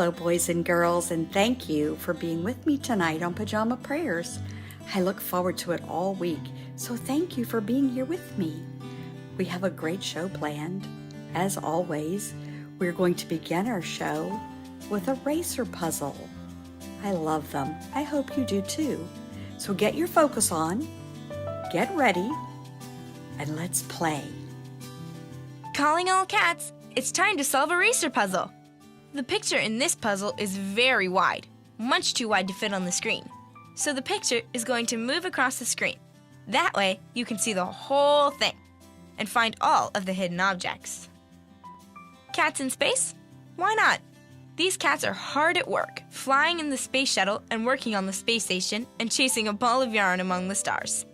Hello, boys and girls, and thank you for being with me tonight on Pajama Prayers. I look forward to it all week, so thank you for being here with me. We have a great show planned. As always, we're going to begin our show with a racer puzzle. I love them. I hope you do too. So get your focus on, get ready, and let's play. Calling all cats, it's time to solve a racer puzzle. The picture in this puzzle is very wide, much too wide to fit on the screen. So the picture is going to move across the screen. That way, you can see the whole thing and find all of the hidden objects. Cats in space? Why not? These cats are hard at work, flying in the space shuttle and working on the space station and chasing a ball of yarn among the stars.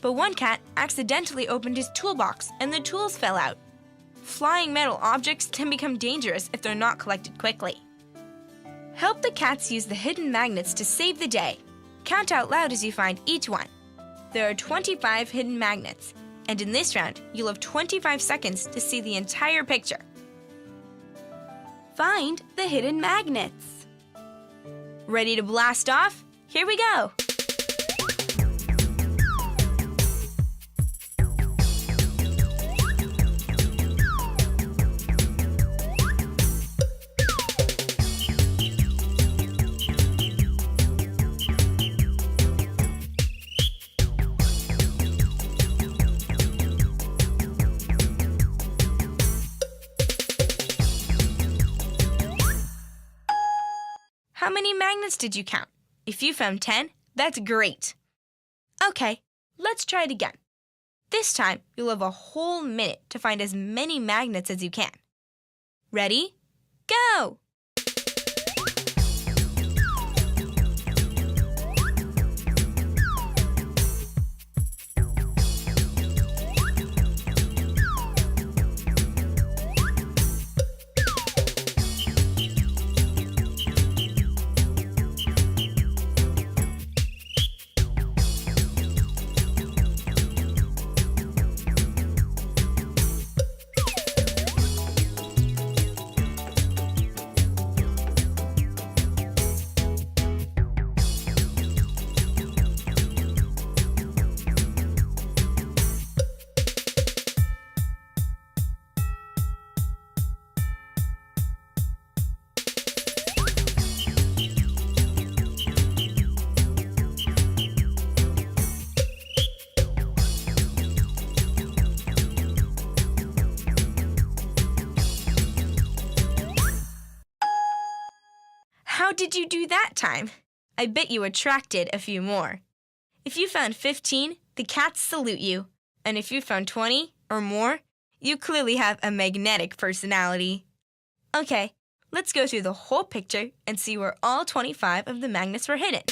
But one cat accidentally opened his toolbox and the tools fell out. Flying metal objects can become dangerous if they're not collected quickly. Help the cats use the hidden magnets to save the day. Count out loud as you find each one. There are 25 hidden magnets, and in this round, you'll have 25 seconds to see the entire picture. Find the hidden magnets. Ready to blast off? Here we go! How many magnets did you count? If you found 10, that's great. Okay, let's try it again. This time, you'll have a whole minute to find as many magnets as you can. Ready? Go! How did you do that time? I bet you attracted a few more. If you found 15, the cats salute you. And if you found 20 or more, you clearly have a magnetic personality. Okay, let's go through the whole picture and see where all 25 of the magnets were hidden.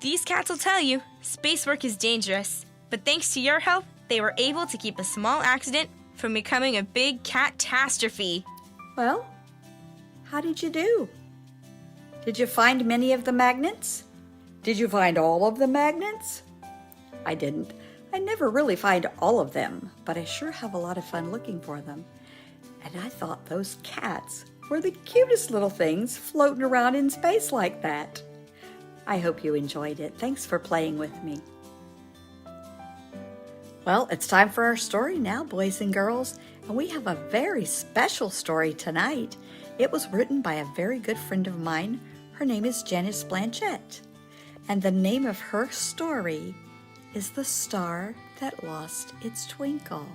These cats will tell you, space work is dangerous, but thanks to your help, they were able to keep a small accident from becoming a big catastrophe. Well, how did you do? Did you find many of the magnets? Did you find all of the magnets? I didn't. I never really find all of them, but I sure have a lot of fun looking for them. And I thought those cats were the cutest little things floating around in space like that. I hope you enjoyed it. Thanks for playing with me. Well, it's time for our story now, boys and girls, and we have a very special story tonight. It was written by a very good friend of mine. Her name is Janice Blanchette, and the name of her story is The Star That Lost Its Twinkle.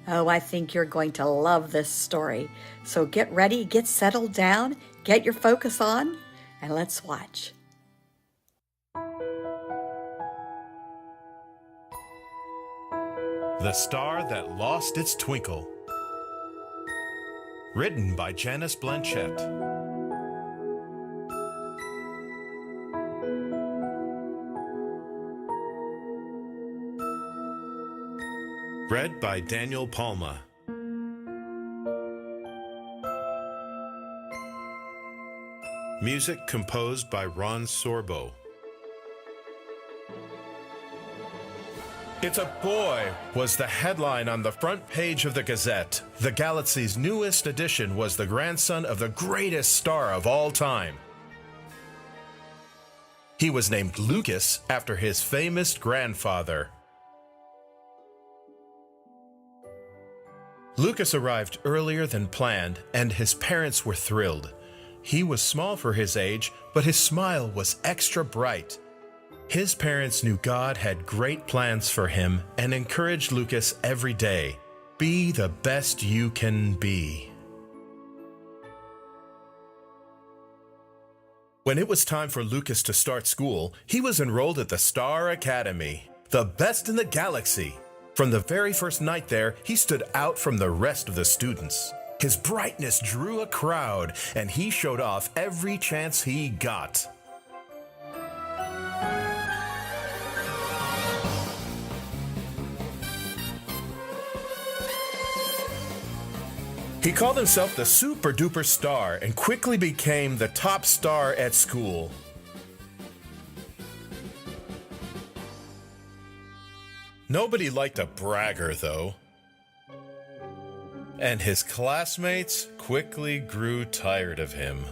Oh, I think you're going to love this story. So get ready, get settled down, get your focus on, and let's watch. The Star That Lost Its Twinkle. Written by Janice Blanchette. Read by Daniel Palma. Music composed by Ron Sorbo. "It's a boy" was the headline on the front page of the Gazette. The Galaxy's newest edition was the grandson of the greatest star of all time. He was named Lucas after his famous grandfather. Lucas arrived earlier than planned, and his parents were thrilled. He was small for his age, but his smile was extra bright. His parents knew God had great plans for him and encouraged Lucas every day. Be the best you can be. When it was time for Lucas to start school, he was enrolled at the Star Academy, the best in the galaxy. From the very first night there, he stood out from the rest of the students. His brightness drew a crowd, and he showed off every chance he got. He called himself the Super Duper Star and quickly became the top star at school. Nobody liked a bragger, though. And his classmates quickly grew tired of him.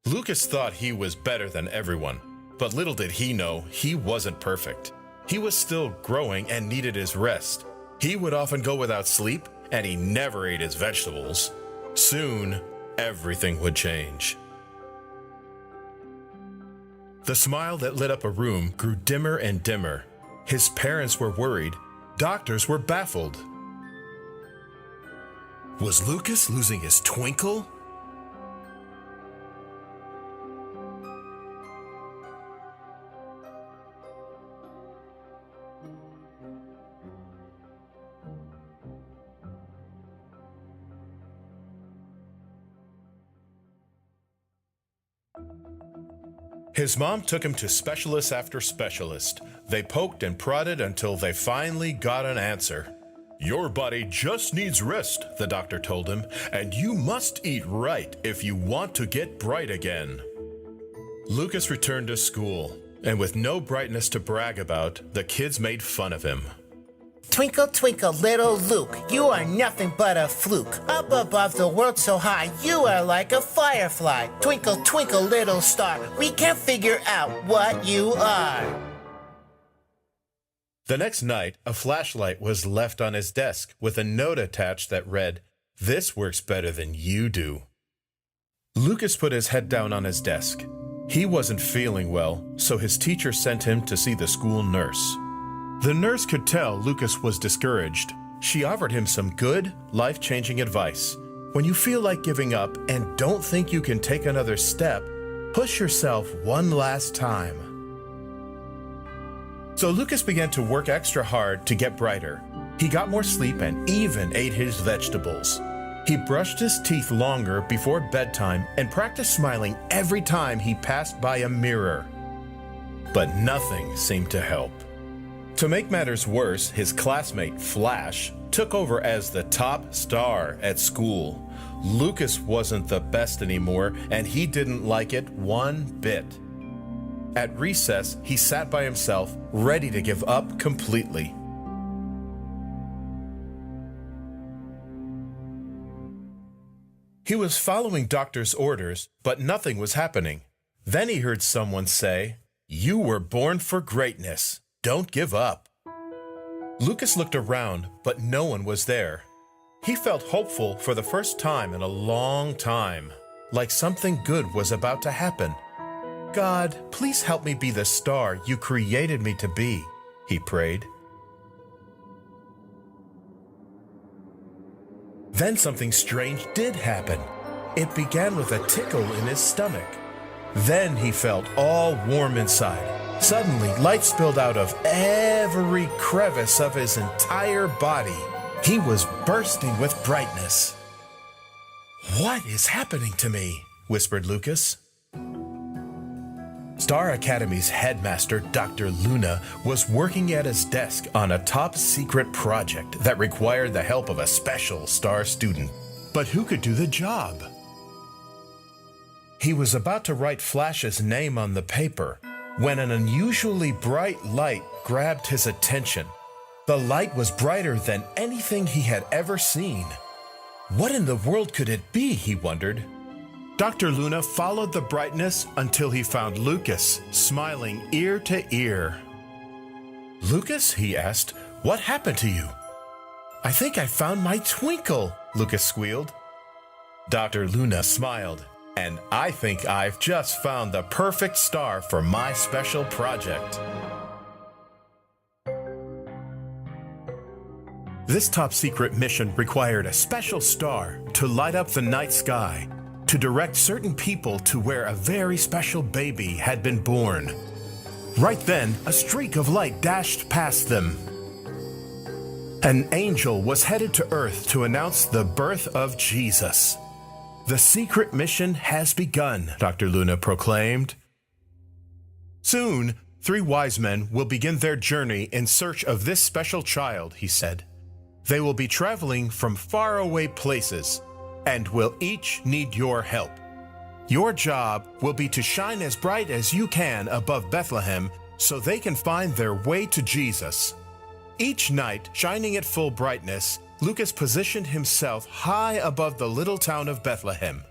Lucas thought he was better than everyone, but little did he know he wasn't perfect. He was still growing and needed his rest. He would often go without sleep, and he never ate his vegetables. Soon, everything would change. The smile that lit up a room grew dimmer and dimmer. His parents were worried. Doctors were baffled. Was Lucas losing his twinkle? His mom took him to specialist after specialist. They poked and prodded until they finally got an answer. "Your body just needs rest," the doctor told him, "and you must eat right if you want to get bright again." Lucas returned to school, and with no brightness to brag about, the kids made fun of him. "Twinkle, twinkle, little Luke, you are nothing but a fluke. Up above the world so high, you are like a firefly. Twinkle, twinkle, little star, we can't figure out what you are." The next night, a flashlight was left on his desk with a note attached that read, "This works better than you do." Lucas put his head down on his desk. He wasn't feeling well, so his teacher sent him to see the school nurse. The nurse could tell Lucas was discouraged. She offered him some good, life-changing advice. When you feel like giving up and don't think you can take another step, push yourself one last time. So Lucas began to work extra hard to get brighter. He got more sleep and even ate his vegetables. He brushed his teeth longer before bedtime and practiced smiling every time he passed by a mirror. But nothing seemed to help. To make matters worse, his classmate, Flash, took over as the top star at school. Lucas wasn't the best anymore, and he didn't like it one bit. At recess, he sat by himself, ready to give up completely. He was following doctor's orders, but nothing was happening. Then he heard someone say, "You were born for greatness. Don't give up." Lucas looked around, but no one was there. He felt hopeful for the first time in a long time, like something good was about to happen. "God, please help me be the star you created me to be," he prayed. Then something strange did happen. It began with a tickle in his stomach. Then he felt all warm inside. Suddenly, light spilled out of every crevice of his entire body. He was bursting with brightness. "What is happening to me?" whispered Lucas. Star Academy's headmaster, Dr. Luna, was working at his desk on a top-secret project that required the help of a special star student. But who could do the job? He was about to write Flash's name on the paper when an unusually bright light grabbed his attention. The light was brighter than anything he had ever seen. What in the world could it be, he wondered. Dr. Luna followed the brightness until he found Lucas, smiling ear to ear. "Lucas," he asked, "what happened to you?" "I think I found my twinkle," Lucas squealed. Dr. Luna smiled. "And I think I've just found the perfect star for my special project." This top-secret mission required a special star to light up the night sky, to direct certain people to where a very special baby had been born. Right then, a streak of light dashed past them. An angel was headed to Earth to announce the birth of Jesus. "The secret mission has begun," Dr. Luna proclaimed. "Soon, 3 wise men will begin their journey in search of this special child," he said. "They will be traveling from faraway places and will each need your help. Your job will be to shine as bright as you can above Bethlehem so they can find their way to Jesus." Each night, shining at full brightness, Lucas positioned himself high above the little town of Bethlehem.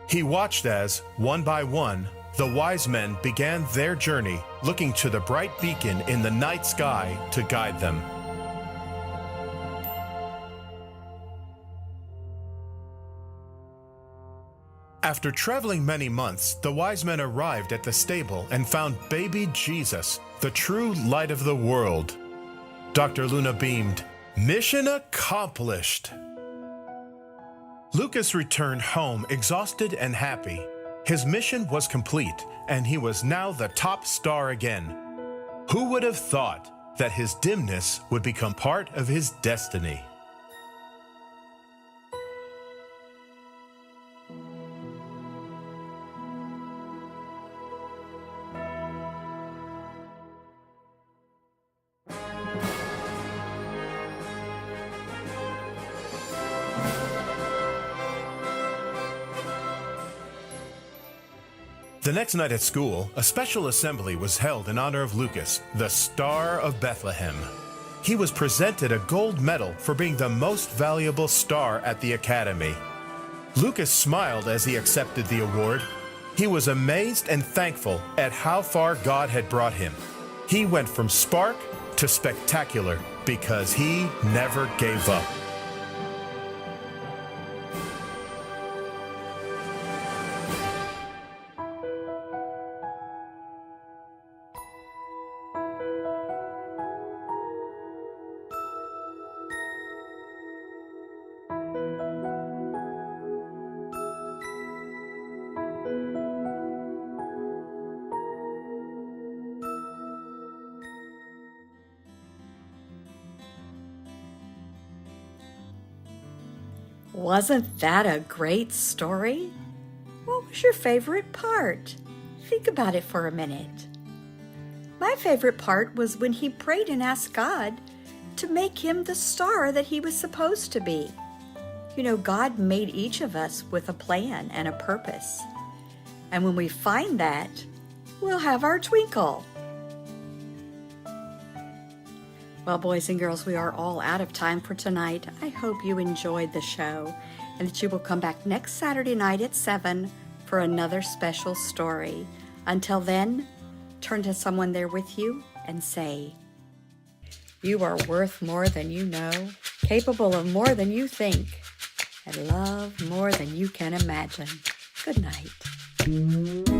He watched as, one by one, the wise men began their journey, looking to the bright beacon in the night sky to guide them. After traveling many months, the wise men arrived at the stable and found baby Jesus, the true light of the world. Dr. Luna beamed. "Mission accomplished." Lucas returned home exhausted and happy. His mission was complete, and he was now the top star again. Who would have thought that his dimness would become part of his destiny? The next night at school, a special assembly was held in honor of Lucas, the Star of Bethlehem. He was presented a gold medal for being the most valuable star at the academy. Lucas smiled as he accepted the award. He was amazed and thankful at how far God had brought him. He went from spark to spectacular because he never gave up. Wasn't that a great story? What was your favorite part? Think about it for a minute. My favorite part was when he prayed and asked God to make him the star that he was supposed to be. You know, God made each of us with a plan and a purpose. And when we find that, we'll have our twinkle. Well, boys and girls, we are all out of time for tonight. I hope you enjoyed the show and that you will come back next Saturday night at 7 for another special story. Until then, turn to someone there with you and say, "You are worth more than you know, capable of more than you think, and loved more than you can imagine." Good night.